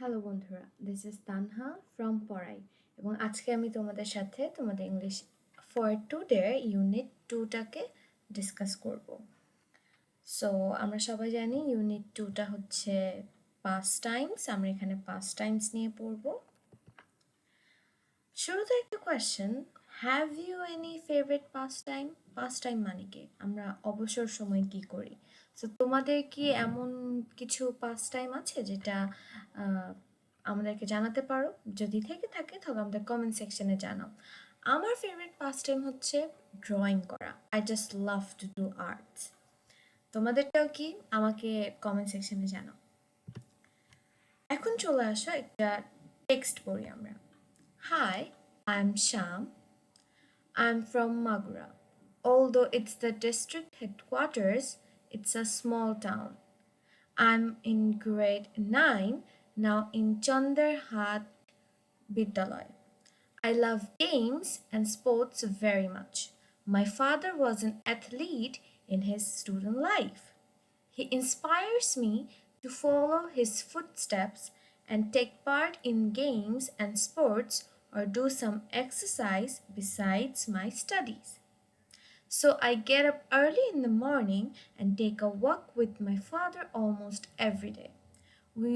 Hello বন্ধুরা, this is Tanha from পড়াই এবং আজকে আমি তোমাদের সাথে তোমাদের ইংলিশ ফর টুডে ইউনিট টুটাকে ডিসকাস করব। সো আমরা সবাই জানি ইউনিট টুটা হচ্ছে পাস্ট টাইমস। আমরা এখানে পাস্ট টাইমস নিয়ে পড়ব। শুরুতে একটা question, have you any favourite pastime মানে কি? আমরা অবসর সময় কি করি? সো তোমাদের কি এমন কিছু পাস্ট টাইম আছে যেটা আহ, আমাদেরকে জানাতে পারো? যদি থেকে থাকে তাহলে আমাদের কমেন্ট সেকশনে জানাও। আমার ফেভারিট পাস্ট টাইম হচ্ছে ড্রয়িং করা। I just love to do arts. তোমাদেরটাও কি? আমাকে কমেন্ট সেকশনে জানাও। এখন চলে আসো একটা টেক্সট পড়ি আমরা। Hi, I am Shyam. I'm from Magura. Although it's the district headquarters, it's a small town. I'm in grade 9 now in Chanderhat Bidyalaya. I love games and sports very much. My father was an athlete in his student life. He inspires me to follow his footsteps and take part in games and sports or do some exercise besides my studies. So I get up early in the morning and take a walk with my father almost every day. We,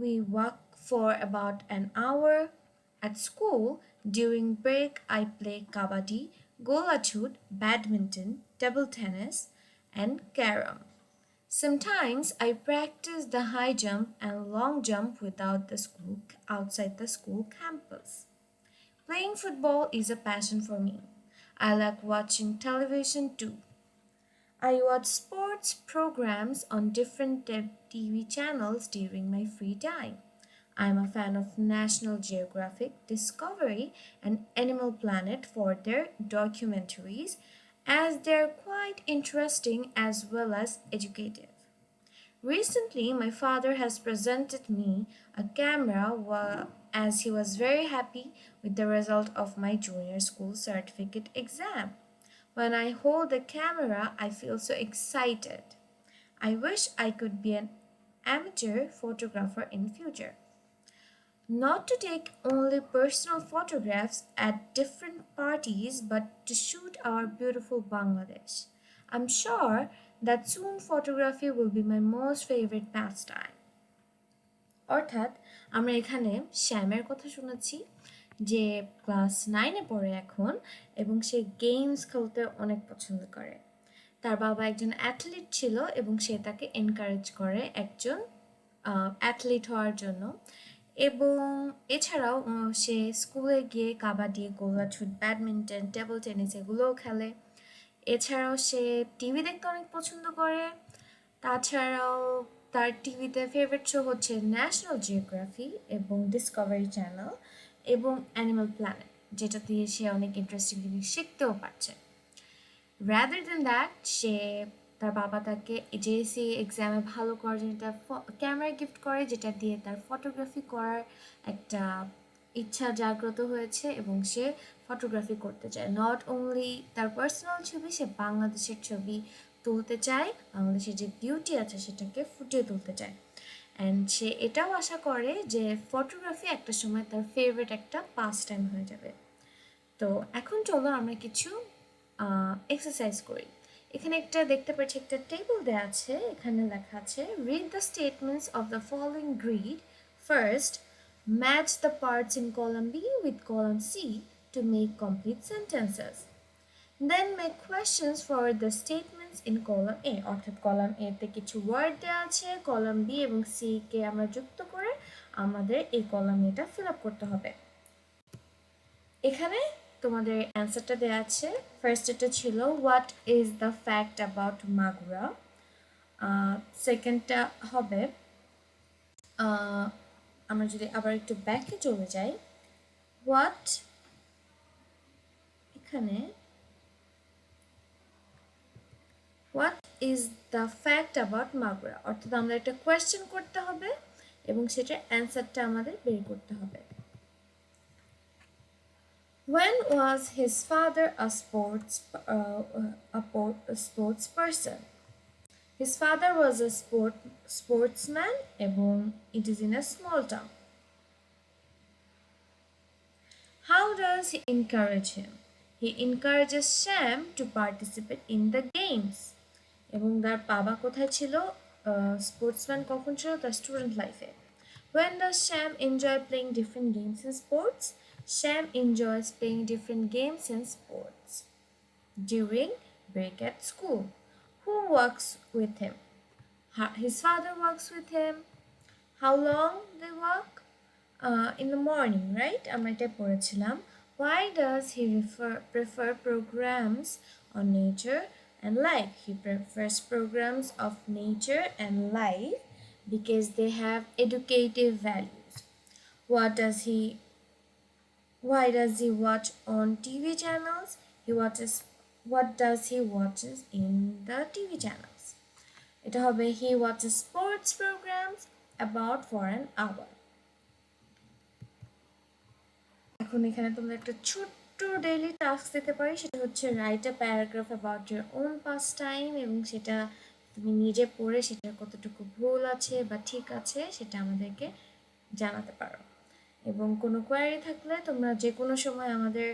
we walk for about an hour. At school, during break, I play kabaddi, golachud, badminton, table tennis, and carom. Sometimes I practice the high jump and long jump outside the school campus. Playing football is a passion for me. I like watching television too. I watch sports programs on different TV channels during my free time. I'm a fan of National Geographic, Discovery, and Animal Planet for their documentaries, as they're quite interesting as well as educative. Recently, my father has presented me a camera as he was very happy with the result of my junior school certificate exam. When I hold the camera, I feel so excited. I wish I could be an amateur photographer in future. Not to take only personal photographs at different parties, but to shoot our beautiful Bangladesh. I'm sure that soon photography will be my most favorite pastime. অর্থাৎ আমরা এখানে শ্যামের কথা শুনেছি যে class 9-এ পড়ে এখন এবং সে গেমস খেলতে অনেক পছন্দ করে। তার বাবা একজন অ্যাথলিট ছিল এবং সে তাকে এনকারেজ করে একজন অ্যাথলিট হওয়ার জন্য। এবং এছাড়াও সে স্কুলে গিয়ে কাবাডি, গোলাছুট, ব্যাডমিন্টন, টেবল টেনিস এগুলোও খেলে। এছাড়াও সে টিভি দেখতে অনেক পছন্দ করে। তাছাড়াও তার টিভিতে ফেভারিট শো হচ্ছে ন্যাশনাল জিওগ্রাফি এবং ডিসকভারি চ্যানেল এবং অ্যানিমাল প্ল্যানেট, যেটা দিয়ে সে অনেক ইন্টারেস্টিং জিনিস শিখতেও পারছে। রাদার দেন দ্যাট, সে তার বাবা তাকে জেএসসি এক্সামে ভালো করার জন্য একটা ক্যামেরা গিফট করে, যেটা দিয়ে তার ফটোগ্রাফি করার একটা ইচ্ছা জাগ্রত হয়েছে এবং সে ফটোগ্রাফি করতে চায়। নট অনলি তার পার্সোনাল ছবি, সে বাংলাদেশের ছবি তুলতে চায়, বাংলাদেশের যে বিউটি আছে সেটাকে ফুটিয়ে তুলতে চায়। অ্যান্ড সে এটাও আশা করে যে ফটোগ্রাফি একটা সময় তার ফেভারিট একটা পাস টাইম হয়ে যাবে। তো এখন চলো আমরা কিছু এক্সারসাইজ করি। এখানে একটা দেখতে পাচ্ছি, একটা টেবিল দেওয়া আছে, এখানে লেখা আছে read the statements of the following grid first, match the parts in column B with column C to make complete sentences, then make questions for the statements in column A. অর্থাৎ column A তে কিছু word দেওয়া আছে, column B এবং C কে আমরা যুক্ত করে আমাদের এই কলাম এটা ফিল আপ করতে হবে। এখানে তোমাদের অ্যান্সারটা দেওয়া আছে। ফার্স্ট এটা ছিল what is the fact about Magura. সেকেন্ডটা হবে, আমরা যদি আবার একটু ব্যাকে চলে যাই, হোয়াট এখানে what is the fact about Magura, অর্থাৎ আমরা একটা কোয়েশ্চেন করতে হবে এবং সেটার অ্যান্সারটা আমাদের বের করতে হবে। When was his father a sports person? His father was a sportsman এবং it is in a small town. How does he encourage him? He encourages Sam to participate in the games. এবং তার বাবা কোথায় ছিল? Sportsman কখন ছিল? তার student লাইফে. When does Sam enjoy playing different games in sports? Sam enjoys playing different games in sports during break at school. Who works with him? His father works with him. How long they work? In the morning, right? আমরা এটা পড়েছিলাম. Why does he prefer programs on nature and life? He prefers programs of nature and life because they have educative values. What does he Why does he watch on TV channels? What does he watches in the TV channels? এটা হবে he watches sports programs about for an hour. এখন এখানে তোমরা একটা ছোট্ট daily task দিতে পারি, সেটা হচ্ছে write a paragraph about your own past time, এবং সেটা তুমি নিজে পড়ে সেটা কতটুকু ভুল আছে বা ঠিক আছে সেটা আমাদেরকে জানাতে পারো। এবং কোনো কোয়ারি থাকলে তোমরা যে কোনো সময় আমাদের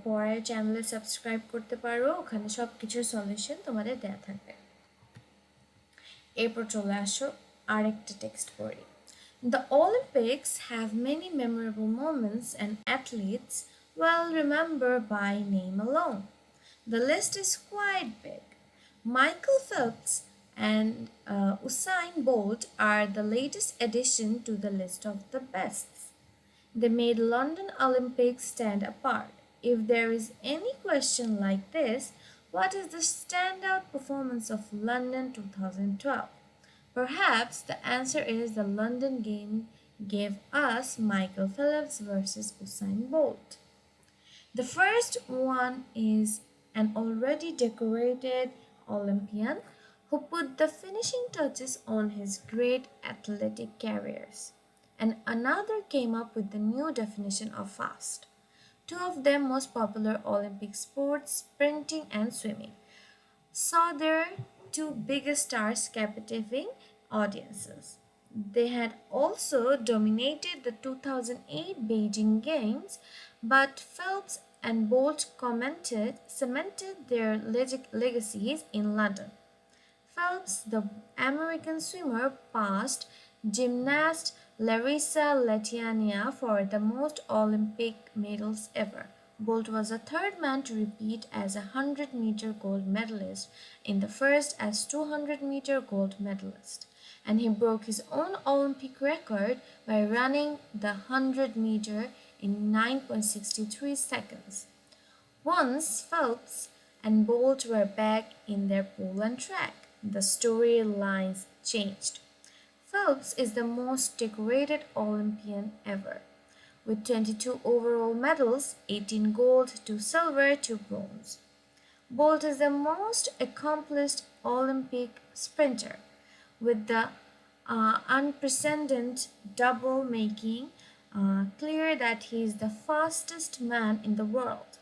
পড়ার চ্যানেলে সাবস্ক্রাইব করতে পারো, ওখানে সব কিছুর সলিউশন তোমাদের দেওয়া থাকবে। এরপর চলে আসো আরেকটা টেক্সট পড়ি। The Olympics have many memorable moments and athletes well remembered by name alone. The list is quite big. Michael Phelps and Usain Bolt are the latest addition to the list of the bests. They made London Olympics stand apart. If there is any question like this, what is the standout performance of London 2012? Perhaps the answer is the London game gave us Michael Phelps versus Usain Bolt. The first one is an already decorated Olympian who put the finishing touches on his great athletic careers, and another came up with the new definition of fast. Two of them most popular Olympic sports, sprinting and swimming, saw their two biggest stars captivating audiences. They had also dominated the 2008 Beijing Games, but Phelps and Bolt cemented their legacies in London. Phelps, the American swimmer, passed gymnast Larissa Latiania for the most Olympic medals ever. Bolt was the third man to repeat as a 100-meter gold medalist in the first as 200-meter gold medalist, and he broke his own Olympic record by running the 100-meter in 9.63 seconds. Once Phelps and Bolt were back in their pole and track, the storylines changed. Phelps is the most decorated Olympian ever, with 22 overall medals, 18 gold, 2 silver, 2 bronze. Bolt is the most accomplished Olympic sprinter, with the unprecedented double making clear that he is the fastest man in the world.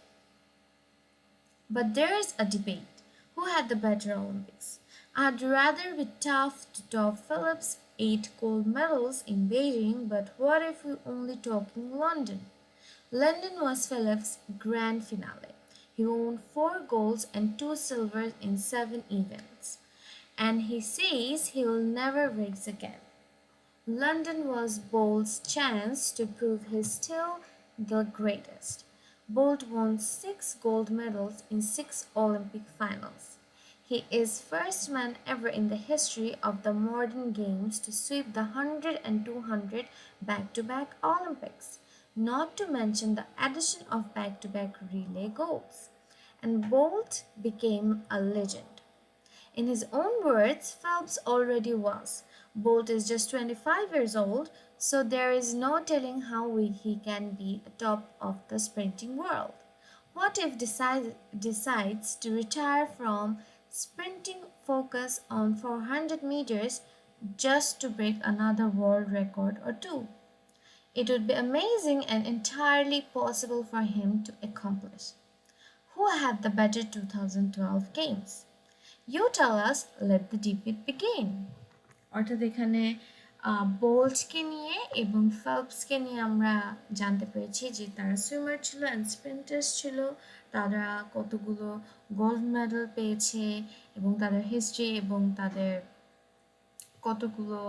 But there is a debate. Who had the better Olympics? I'd rather be tough to top Phelps' 8 gold medals in Beijing, but what if we're only talking London? London was Phelps' grand finale. He won 4 golds and 2 silvers in 7 events, and he says he will never race again. London was Bolt's chance to prove he's still the greatest. Bolt won 6 gold medals in 6 Olympic finals. He is first man ever in the history of the modern games to sweep the 100 and 200 back-to-back Olympics, not to mention the addition of back-to-back relay golds. And Bolt became a legend. In his own words, Phelps already was. Bolt is just 25 years old, so there is no telling how he can be top of the sprinting world. What if decides to retire from sprinting, focus on 400 meters just to break another world record or two? It would be amazing and entirely possible for him to accomplish. Who had the better 2012 games? You tell us, let the debate begin. অর্থাৎ এখানে বোল্টকে নিয়ে এবং ফেলপসকে নিয়ে আমরা জানতে পেরেছি যে তারা সুইমার ছিল অ্যান্ড স্প্রিন্টার্স ছিল, তারা কতগুলো গোল্ড মেডেল পেয়েছে এবং তাদের হিস্ট্রি এবং তাদের কতগুলো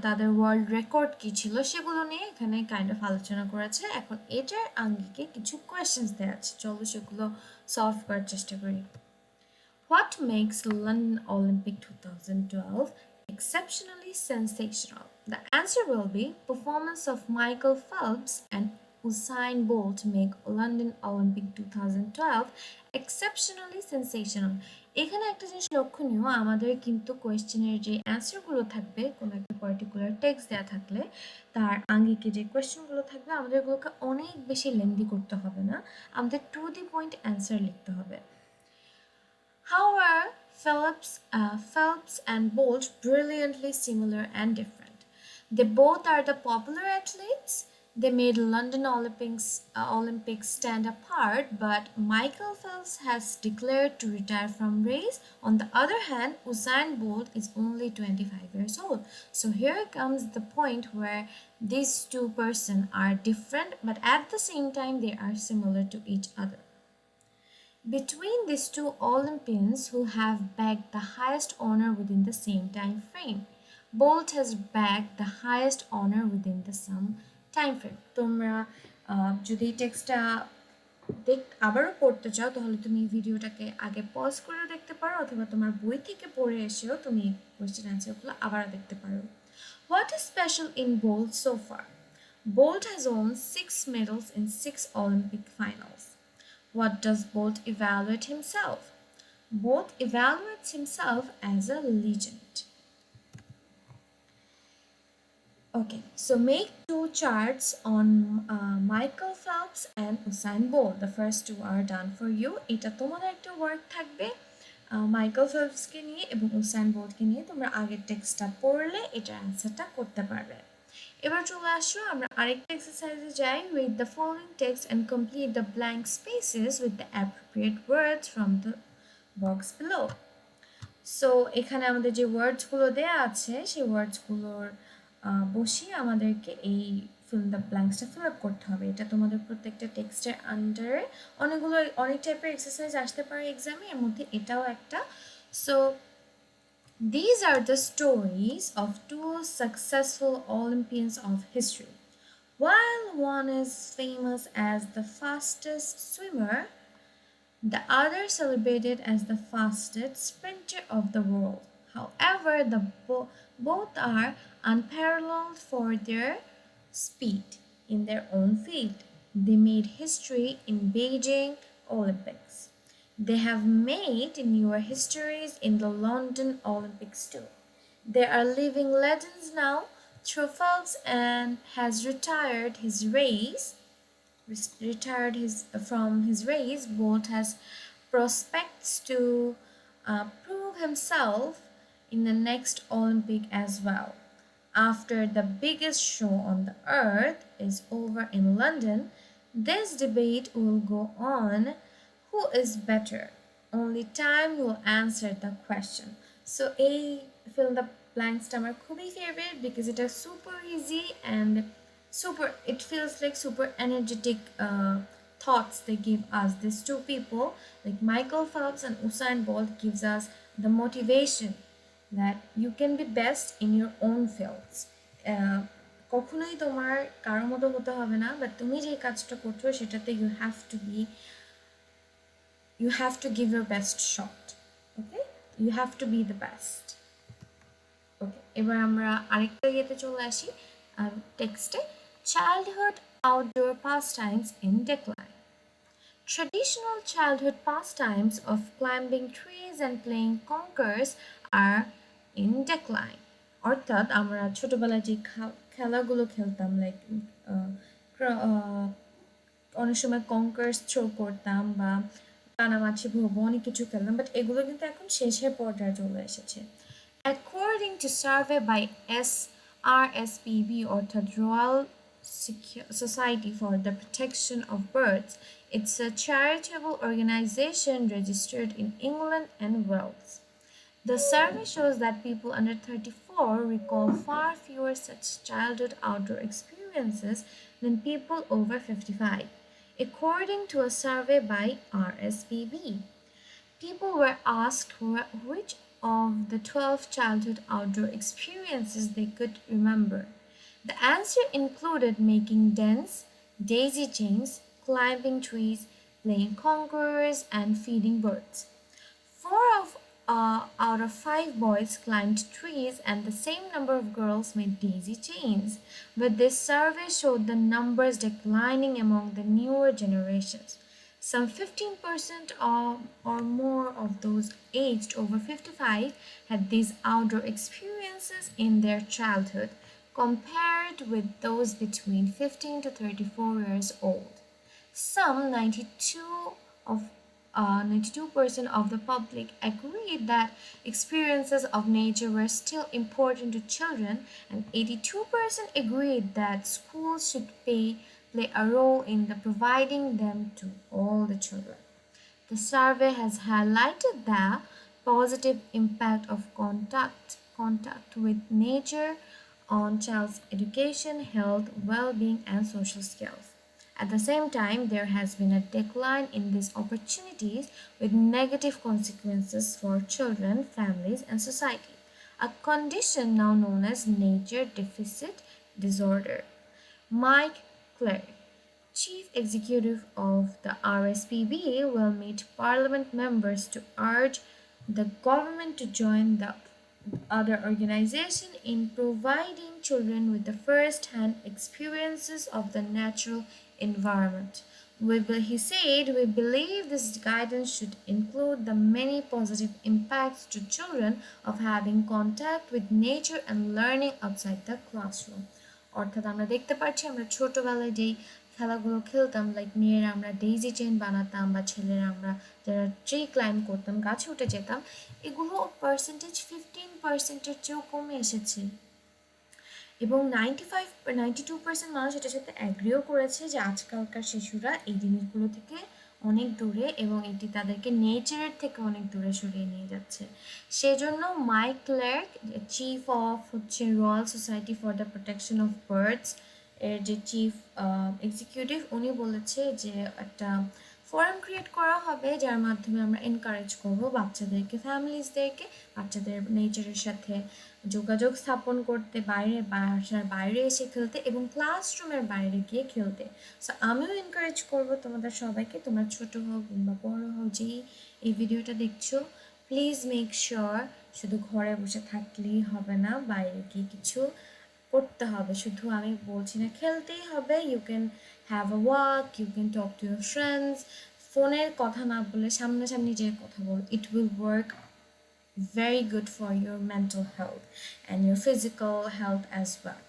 তাদের ওয়ার্ল্ড রেকর্ড কী ছিল সেগুলো নিয়ে এখানে কাইন্ড অফ আলোচনা করেছে। এখন এটার আঙ্গিকে কিছু কোয়েশ্চেন্স দেওয়া আছে, চলো সেগুলো সলভ করার চেষ্টা করি। What makes London Olympic 2012 exceptionally sensational? The answer will be performance of Michael Phelps and Usain Bolt make London Olympic 2012 exceptionally sensational. এখানে একটা জিনিস লক্ষণীয়, আমাদের কিন্তু কোয়েশ্চেনের যে অ্যান্সারগুলো থাকবে কোনো একটা পার্টিকুলার টেক্সট দেওয়া থাকলে তার আঙ্গিকে যে কোয়েশ্চেনগুলো থাকবে আমাদের এগুলোকে অনেক বেশি লেন্দি করতে হবে না, আমাদের টু দি পয়েন্ট অ্যান্সার লিখতে হবে। How are Phelps and Bolt brilliantly similar and different? They both are the popular athletes. They made London Olympics stand apart, but Michael Phelps has declared to retire from race. On the other hand, Usain Bolt is only 25 years old. So here comes the point where these two persons are different, but at the same time they are similar to each other. Between these two Olympians who have bagged the highest honor within the same time frame, Bolt has bagged the highest honor within the same time frame. তোমরা যদি টেক্সটটা আবারও পড়তে চাও তাহলে তুমি ভিডিওটাকে আগে পজ করে দেখতে পারো অথবা তোমার বই থেকে পড়ে এসেও তুমি কোয়েশ্চেন অ্যান্সারগুলো আবারও দেখতে পারো। What is special in Bolt so far? Bolt has won 6 medals in 6 Olympic finals. What does Bolt evaluate himself? Bolt evaluates himself as a legend. Okay, so make two charts on Michael Phelps and Usain Bolt. The first two are done for you. এটা তোমাদের একটা work থাকবে Michael ফেলপসকে নিয়ে এবং Usain বোল্টকে নিয়ে, তোমরা আগের টেক্সটটা পড়লে এটার অ্যান্সারটা করতে পারবে। এবার চলে আসো আমরা আরেকটা এক্সারসাইজে যাই। Read the following text and complete the blank spaces with the appropriate words from the box below. So এখানে আমাদের যে ওয়ার্ডসগুলো দেয়া আছে সেই ওয়ার্ডসগুলোর বসিয়ে আমাদেরকে এই ফিল দ্য ব্ল্যাঙ্কসটা ফিল আপ করতে হবে। এটা তোমাদের প্রত্যেকটা টেক্সটের আন্ডারে অনেক টাইপের এক্সারসাইজ আসতে পারে এক্সামে, এর মধ্যে এটাও একটা। So these are the stories of two successful Olympians of history. While one is famous as the fastest swimmer, the other celebrated as the fastest sprinter of the world. However, both are unparalleled for their speed in their own field. They made history in Beijing Olympics. They have made newer histories in the London Olympics too. They are living legends now. Through Phelps and has from his race. Bolt has prospects to prove himself in the next Olympic as well. After the biggest show on the earth is over in London, this debate will go on. Who is better? Only time will answer the question. So fill the blanks আমার খুবই favorite because it is super easy and it feels like super energetic thoughts they give us. These two people like Michael Phelps and Usain Bolt gives us the motivation that you can be best in your own fields. কখনোই তোমার কারো মতো হতে হবে না, but তুমি যে কাজটা করছো সেটাতে you have to give your best shot. Okay, you have to be the best. Okay, এবার আমরা আরেকটা ইয়েতে চলে আসি টেক্সটে। Childhood outdoor pastimes in decline. Traditional childhood pastimes of climbing trees and playing conkers are in decline. অর্থাৎ আমরা ছোটবেলায় যে খেলাগুলো খেলতাম লাইক অনেক সময় কঙ্কার্স থ্রো করতাম বা কানামাছি ভোবো অনেক কিছু খেলতাম, বাট এগুলো কিন্তু এখন শেষের পর্যায়ে চলে এসেছে। According to survey by RSPB অর্থাৎ royal Society for the Protection of Birds. It's a charitable organization registered in England and Wales. The survey shows that people under 34 recall far fewer such childhood outdoor experiences than people over 55, according to a survey by RSPB. People were asked which of the 12 childhood outdoor experiences they could remember. The answer included making dents, daisy chains, climbing trees, playing conquerors, and feeding birds. Out of five boys climbed trees, and the same number of girls made daisy chains. But this survey showed the numbers declining among the newer generations. Some 15% or more of those aged over 55 had these outdoor experiences in their childhood, compared with those between 15 to 34 years old. Some of 92% of the public agreed that experiences of nature were still important to children, and 82% agreed that schools should play a role in the providing them to all the children. The survey has highlighted the positive impact of contact with nature on child's education, health, well-being, and social skills. At the same time, there has been a decline in these opportunities with negative consequences for children, families, and society, a condition now known as nature deficit disorder. Mike Clerk, Chief Executive of the RSPB, will meet Parliament members to urge the government to join the other organization in providing children with the first-hand experiences of the natural environment. He said, we believe this guidance should include the many positive impacts to children of having contact with nature and learning outside the classroom. অর্থাৎ আমরা দেখতে পাচ্ছি আমরা ছোটবেলায় যেই খেলাগুলো খেলতাম like মেয়েরা আমরা ডেইজি চেইন বানাতাম বা ছেলেরা আমরা যারা ট্রি ক্লাইম্ব করতাম গাছে উঠে যেতাম এগুলো পার্সেন্টেজ 15%-এর চেয়েও কমে এসেছে এবং 92% মানুষ এটার সাথে অ্যাগ্রিও করেছে যে আজকালকার শিশুরা এই জিনিসগুলো থেকে অনেক দূরে এবং এটি তাদেরকে নেচারের থেকে অনেক দূরে সরিয়ে নিয়ে যাচ্ছে সেজন্য Mike Clarke chief of Royal Society for the Protection of Birds এর যে চিফ এক্সিকিউটিভ উনি বলেছে যে একটা ফোরাম ক্রিয়েট করা হবে যার মাধ্যমে আমরা এনকারেজ করব বাচ্চাদেরকে ফ্যামিলিজদেরকে বাচ্চাদের নেচারের সাথে যোগাযোগ স্থাপন করতে বাসার বাইরে এসে খেলতে এবং ক্লাসরুমের বাইরে গিয়ে খেলতে সো আমিও এনকারেজ করব তোমাদের সবাইকে তোমরা ছোট হোক কিংবা বড় হোক যেই এই ভিডিওটা দেখছো প্লিজ মেক শিওর শুধু ঘরে বসে থাকলেই হবে না বাইরে গিয়ে কিছু করতে হবে শুধু আমি বলছি না খেলতেই হবে you can have a walk you can talk to your friends ফোনের কথা না বলে সামনাসামনি যে কথা বল it will work very good for your mental health and your physical health as well.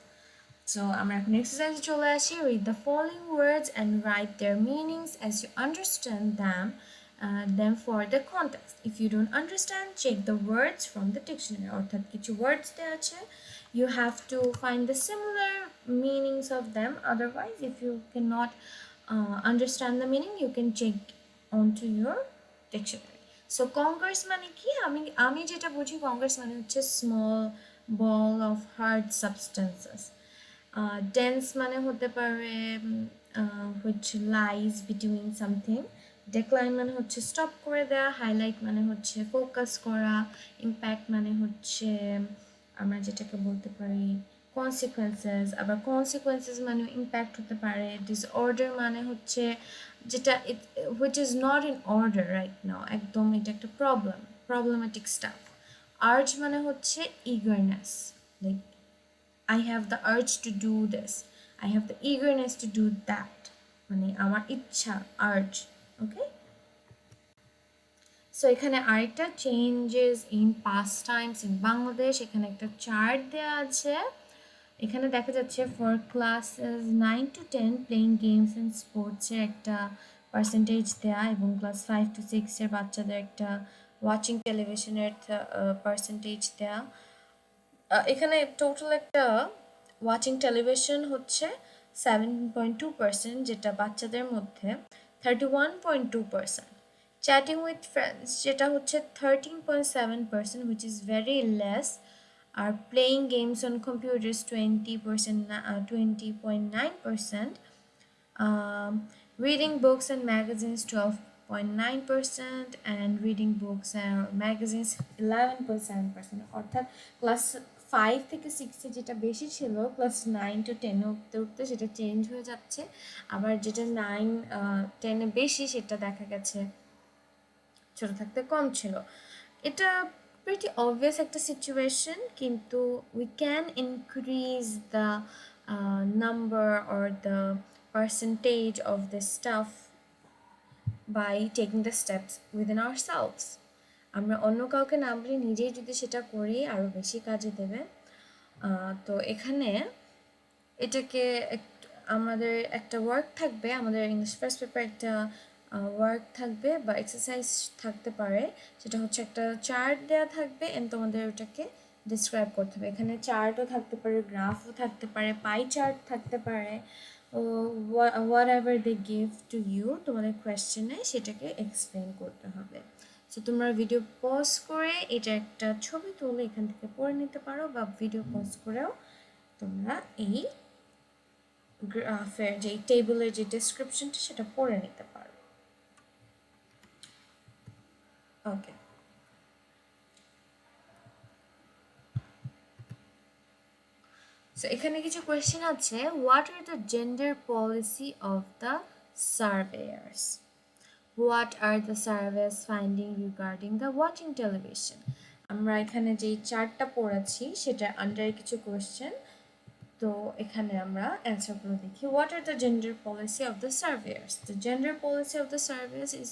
So আমরা এখন exercise চলে আসি read the following words and write their meanings as you understand them for the context. If you don't understand, check the words from the dictionary. অর্থাৎ কিছু words দেওয়া আছে you have to find the similar meanings of them. Otherwise, if you cannot understand the meaning, you can check onto your dictionary. So congress মানে কি আমি যেটা বুঝি congress মানে হচ্ছে small ball of hard substances dense মানে হতে পারে which lies between something decline মানে হচ্ছে স্টপ করে দেওয়া হাইলাইট মানে হচ্ছে ফোকাস করা ইম্প্যাক্ট মানে হচ্ছে আমরা যেটাকে বলতে পারি কনসিকোয়েন্সেস আবার কনসিকোয়েন্সেস মানে ইম্প্যাক্ট হতে পারে ডিসঅর্ডার মানে হচ্ছে যেটা which is not in order right now একদম এটা একটা প্রবলেমেটিক স্টাফ আর্জ মানে হচ্ছে eagerness like I have the urge to do this I have the eagerness to do that মানে আমার ইচ্ছা আর্জ ওকে সো এখানে আরেকটা changes in past times in Bangladesh এখানে একটা চার্ট দেওয়া আছে এখানে দেখা যাচ্ছে for classes 9 to 10 playing games and স্পোর্টসের একটা পার্সেন্টেজ দেওয়া এবং ক্লাস 5 to 6 এর বাচ্চাদের একটা ওয়াচিং টেলিভিশনের পার্সেন্টেজ দেওয়া এখানে টোটাল একটা ওয়াচিং টেলিভিশন হচ্ছে 7.2%, যেটা বাচ্চাদের মধ্যে 31.2%, চ্যাটিং উইথ ফ্রেন্ডস যেটা হচ্ছে 13.7%, which is very less, are playing games on computers 20.9%, reading books and magazines 12.9%, and reading books and magazines 11.7%. অর্থাৎ ক্লাস 5 থেকে 6-এ যেটা বেশি ছিল, ক্লাস 9 to 10 উঠতে উঠতে সেটা চেঞ্জ হয়ে যাচ্ছে। আবার যেটা 9-10-এ বেশি সেটা দেখা গেছে ছোট থাকতে কম ছিল। এটা pretty obvious একটা situation, কিন্তু we can increase the number or the percentage of this stuff by taking the steps within ourselves. আমরা অন্য কাউকে না বলে নিজেই যদি সেটা করি আরও বেশি কাজে দেবে। তো এখানে এটাকে আমাদের একটা ওয়ার্ক থাকবে, আমাদের ইংলিশ ফার্স্ট পেপার একটা ওয়ার্ক থাকবে বা এক্সারসাইজ থাকতে পারে, সেটা হচ্ছে একটা চার্ট দেওয়া থাকবে এন্ড তোমাদের ওটাকে ডিসক্রাইব করতে হবে। এখানে চার্টও থাকতে পারে, গ্রাফও থাকতে পারে, পাই চার্ট থাকতে পারে, whatever they give to you, তোমাদের কোয়েশ্চেনে সেটাকে এক্সপ্লেন করতে হবে। সো তোমরা ভিডিও পজ করে এটা একটা ছবি তুলে এখান থেকে পড়ে নিতে পারো, বা ভিডিও পজ করেও তোমরা এই গ্রাফের যে টেবিলের যে ডেসক্রিপশনটা সেটা পড়ে নিতে পারো। ওকে, সো এখানে কিছু কোয়েশ্চেন আছে। What are the gender policy of the surveyors? What are the surveyors finding regarding the watching television? আমরা এখানে যেই চার্টটা পড়েছি সেটার আন্ডারে কিছু কোয়েশ্চেন, তো এখানে আমরা অ্যান্সারগুলো দেখি। What are the gender policy of the surveyors? The gender policy of the surveyors is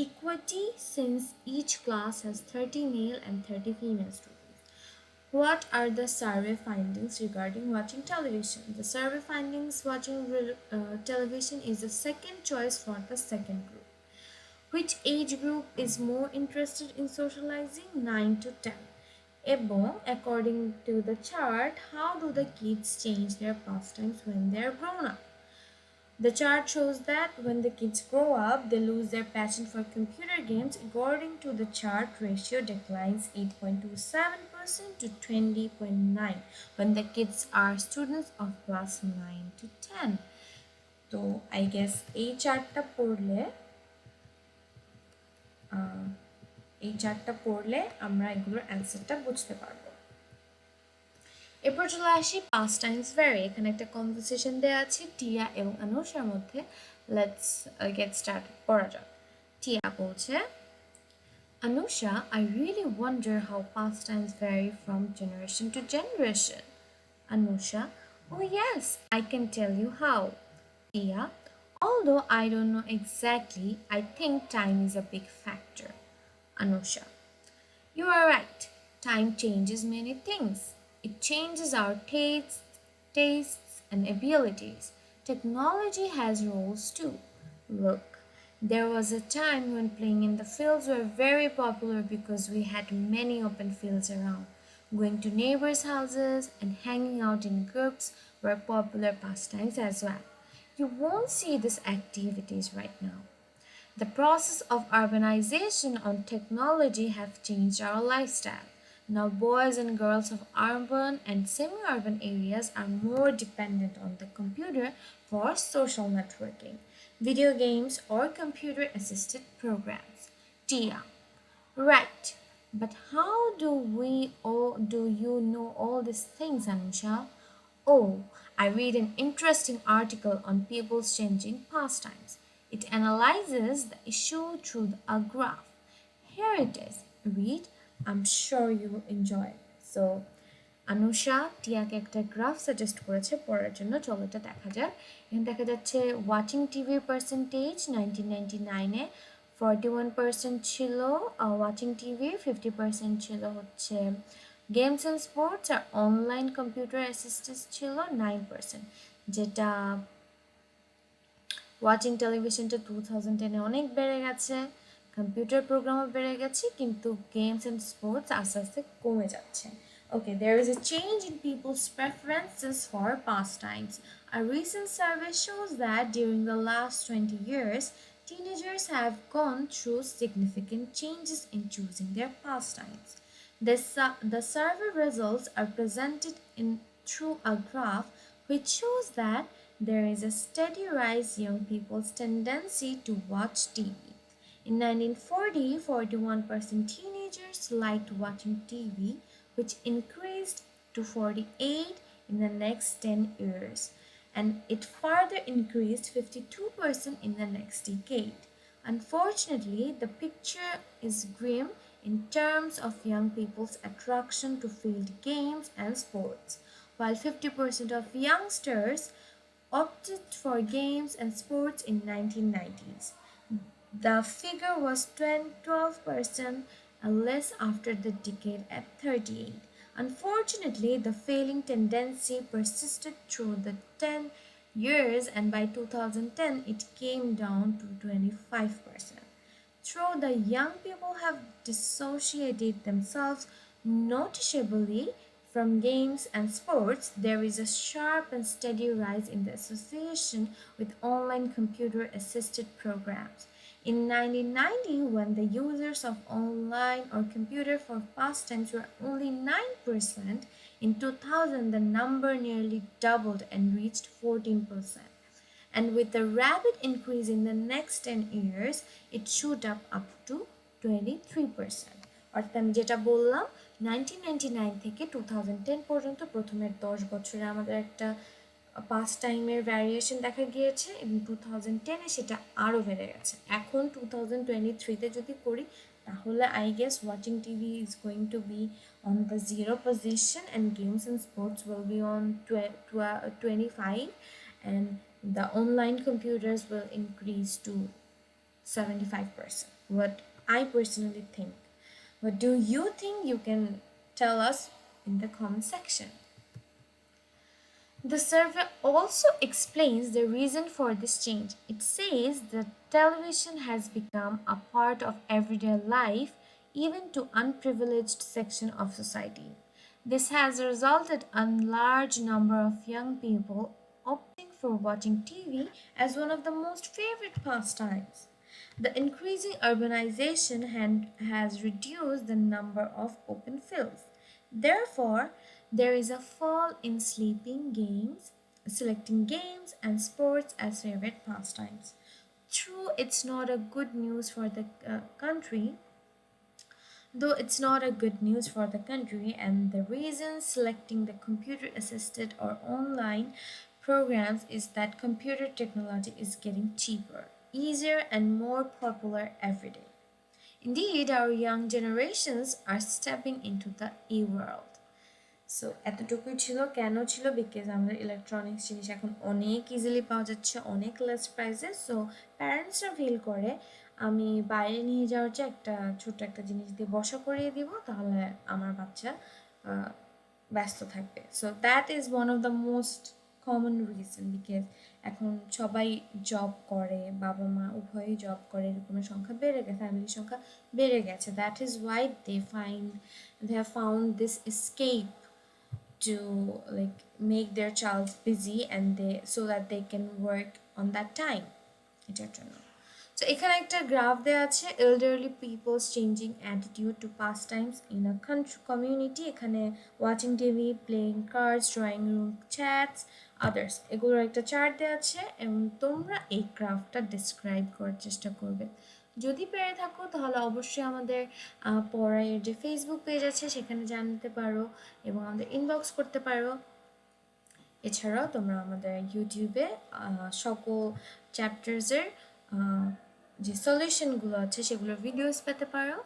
equity, since each class has 30 male and 30 female students. What are the survey findings regarding watching television? The survey findings watching television is the second choice for the second group. Which age group is more interested in socializing? 9 to 10. এবং according to the chart, how do the kids change their pastimes when they are grown up? The chart shows that when the kids grow up, they lose their passion for computer games. According to the chart, ratio declines 8.27% to 20.9% when the kids are students of class 9 to 10. So I guess এই চার্টটা পড়লে আমরা এগুলোর অ্যান্সারটা বুঝতে পারবো। এরপর চলে আসি পাস্ট টাইমস ভ্যারি। এখানে একটা কনভারসেশন দেওয়া আছে টিয়া এবং অনুষার মধ্যে। লেটস গেট স্টার্ট, পড়া যাক। টিয়া বলছে, Anusha, I really wonder how pastimes vary from generation to generation. Anusha, oh yes, I can tell you how. Tia, although I don't know exactly, I think time is a big factor. Anusha, you are right. Time changes many things. It changes our tastes and abilities. Technology has roles too. Look, there was a time when playing in the fields were very popular because we had many open fields around. Going to neighbors' houses and hanging out in groups were popular pastimes as well. You won't see these activities right now. The process of urbanization and technology have changed our lifestyle. Now boys and girls of urban and semi-urban areas are more dependent on the computer for social networking, video games, or computer-assisted programs. Tia, right. But how do you know all these things, Anusha? Oh, I read an interesting article on people's changing pastimes. It analyzes the issue through a graph. Here it is. Read. I'm sure you will enjoy it. So, Anusha টিয়াকে একটা graph suggest করেছে পড়ার জন্য। চলো এটা দেখা যাক। এখানে দেখা যাচ্ছে ওয়াচিং টিভির পার্সেন্টেজ 1999-এ 41% ছিল ওয়াচিং টিভি, 50% ছিল হচ্ছে গেমস অ্যান্ড স্পোর্টস, আর অনলাইন কম্পিউটার অ্যাসিস্ট্যান্স ছিল 9%, যেটা ওয়াচিং টেলিভিশনটা 2010-এ অনেক বেড়ে গেছে, কম্পিউটার প্রোগ্রামও বেড়ে গেছে, কিন্তু গেমস অ্যান্ড স্পোর্টস আস্তে আস্তে কমে যাচ্ছে। Okay, there is a change in people's preferences for pastimes. A recent survey shows that during the last 20 years, teenagers have gone through significant changes in choosing their pastimes. The survey results are presented through a graph which shows that there is a steady rise in young people's tendency to watch TV. In 1940, 41% teenagers liked watching TV, which increased to 48 in the next 10 years, and it further increased 52% in the next decade. Unfortunately, the picture is grim in terms of young people's attraction to field games and sports. While 50% of youngsters opted for games and sports in 1990s, the figure was 12% less after the decade at 38. Unfortunately, the failing tendency persisted through the 10 years, and by 2010 it came down to 25%. Though the young people have dissociated themselves noticeably from games and sports, there is a sharp and steady rise in the association with online computer assisted programs. In 1990, when the users of online or computer for pastimes were only 9%, in 2000 the number nearly doubled and reached 14%. And with a rapid increase in the next 10 years, it shoot up to 23%. অর্থাৎ আমি যেটা বললাম 1999 থেকে 2010 পর্যন্ত প্রথমের 10 বছরে আমাদের একটা পাস টাইমের ভ্যারিয়েশন দেখা গিয়েছে এবং 2010-এ সেটা আরও বেড়ে গেছে। এখন 2023-তে যদি করি তাহলে I guess watching TV is going to be on the zero position and games and sports will be on 25 and the online computers will increase to 75%. What I personally think. What do you think? You can tell us in the comment section. The survey also explains the reason for this change. It says that television has become a part of everyday life, even to unprivileged section of society. This has resulted in a large number of young people opting for watching TV as one of the most favorite pastimes. The increasing urbanization has reduced the number of open fields. Therefore, there is a fall in selecting games and sports as favorite pastimes. True, it's not a good news for the country, though it's not a good news for the country, and the reason selecting the computer assisted or online programs is that computer technology is getting cheaper, easier, and more popular every day. Indeed, our young generations are stepping into the e-world. So এতটুকুই ছিল, কেন ছিল, because আমাদের electronics জিনিস এখন অনেক easily পাওয়া যাচ্ছে, অনেক লেস প্রাইসে। সো প্যারেন্টসরা ফিল করে আমি বাইরে নিয়ে যাওয়ার চেয়ে একটা ছোট্ট একটা জিনিস দিয়ে বসা করিয়ে দিব, তাহলে আমার বাচ্চা ব্যস্ত থাকবে। So that is one of the most common reason, because এখন সবাই জব করে, বাবা মা উভয়ই জব করে, এরকমের সংখ্যা বেড়ে গেছে, ফ্যামিলির সংখ্যা বেড়ে গেছে। That is Y they have found this escape to like make their child busy and so that they can work on that time এটার জন্য। So এখানে একটা গ্রাফ দেওয়া আছে elderly people's changing attitude to pastimes in a community। এখানে watching TV, playing cards, drawing room chats, others এগুলোর একটা chart দেওয়া আছে এবং তোমরা এই গ্রাফটা ডিসক্রাইব করার চেষ্টা করবে। যদি পেরে থাকো তাহলে অবশ্যই আমাদের পড়াইয়ের যে ফেসবুক পেজ আছে সেখানে জানতে পারো এবং আমাদের ইনবক্স করতে পারো। এছাড়াও তোমরা আমাদের ইউটিউবে সকল চ্যাপ্টার্সের যে সলিউশনগুলো আছে সেগুলোর ভিডিওস পেতে পারো।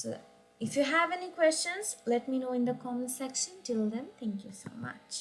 So if you have any questions, let me know in the comment section. Till then, thank you so much.